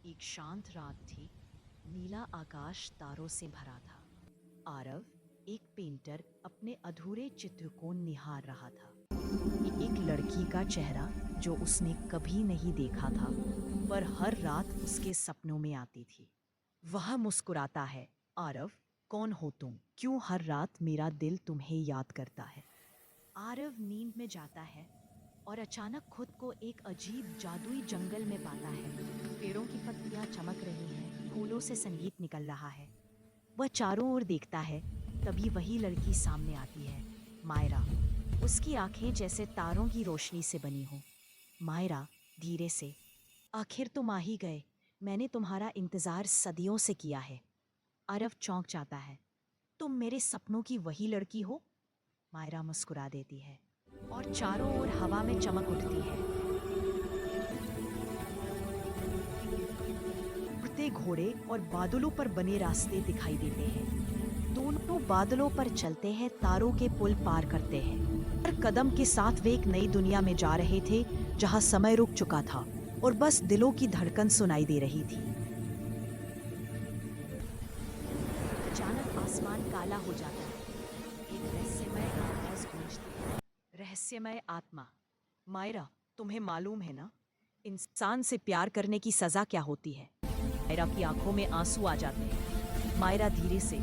एक शांत रात थी। नीला आकाश तारों से भरा था। आरव, एक पेंटर, अपने अधूरे चित्र को निहार रहा था। एक लड़की का चेहरा जो उसने कभी नहीं देखा था, पर हर रात उसके सपनों में आती थी। वह मुस्कुराता है। आरव, कौन हो तुम? क्यों हर रात मेरा दिल तुम्हें याद करता है? आरव नींद में जाता है और अचानक खुद को एक अजीब जादुई जंगल में पाता है। पेड़ों की पत्तियां चमक रही हैं, फूलों से संगीत निकल रहा है। वह चारों ओर देखता है, तभी वही लड़की सामने आती है, मायरा। उसकी आंखें जैसे तारों की रोशनी से बनी हो। मायरा, धीरे से, आखिर तुम आ ही गए। मैंने तुम्हारा इंतजार सदियों से किया है। आरव चौंक जाता है। तुम मेरे सपनों की वही लड़की हो? मायरा मुस्कुरा देती है और चारों ओर हवा में चमक उठती है। उड़ते घोड़े और बादलों पर बने रास्ते दिखाई देते हैं। दोनों बादलों पर चलते हैं, तारों के पुल पार करते हैं। हर कदम के साथ वे एक नई दुनिया में जा रहे थे, जहां समय रुक चुका था और बस दिलों की धड़कन सुनाई दे रही थी। अचानक आसमान काला हो जाता है। एक रहस्यमय आवाज गूंजती है। रहस्यमय आत्मा। मायरा, तुम्हें मालूम है ना, इंसान से प्यार करने की सजा क्या होती है? मायरा की आंखों में आंसू आ जाते हैं। मायरा धीरे से,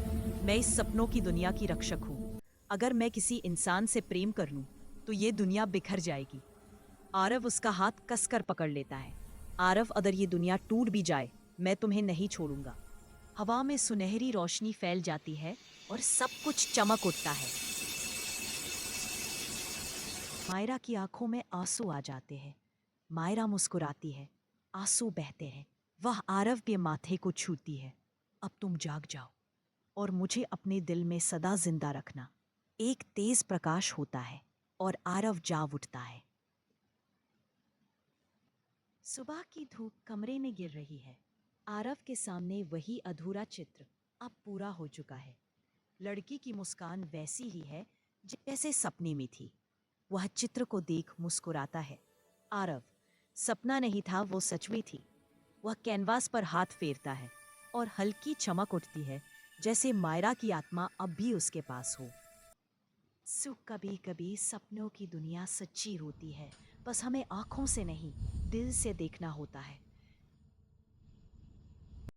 मैं इस सपनों की दुनिया की रक्षक हूँ। अगर मैं किसी इंसान से प्रेम कर लूं, तो ये दुनिया बिखर जाएगी। आरव उसका हाथ कसकर पकड़ लेता है। आरव, अगर ये दुनिया टूट भी जाए, मैं तुम्हें नहीं छोड़ूंगा। हवा में सुनहरी रोशनी फैल जाती है और सब कुछ चमक उठता है। मायरा की आंखों में आंसू आ जाते हैं। मायरा मुस्कुराती है, आंसू बहते हैं। वह आरव के माथे को छूती है। अब तुम जाग जाओ और मुझे अपने दिल में सदा जिंदा रखना। एक तेज प्रकाश होता है और आरव जाग उठता है। सुबह की धूप कमरे में गिर रही है। आरव के सामने वही अधूरा चित्र अब पूरा हो चुका है। लड़की की मुस्कान वैसी ही है जैसे सपने में थी। वह चित्र को देख मुस्कुराता है। आरव, सपना नहीं था, वो सच में थी। वह कैनवास पर हाथ फेरता है और हल्की चमक उठती है, जैसे मायरा की आत्मा अब भी उसके पास हो। सुख कभी कभी सपनों की दुनिया सच्ची होती है, बस हमें आंखों से नहीं, दिल से देखना होता है।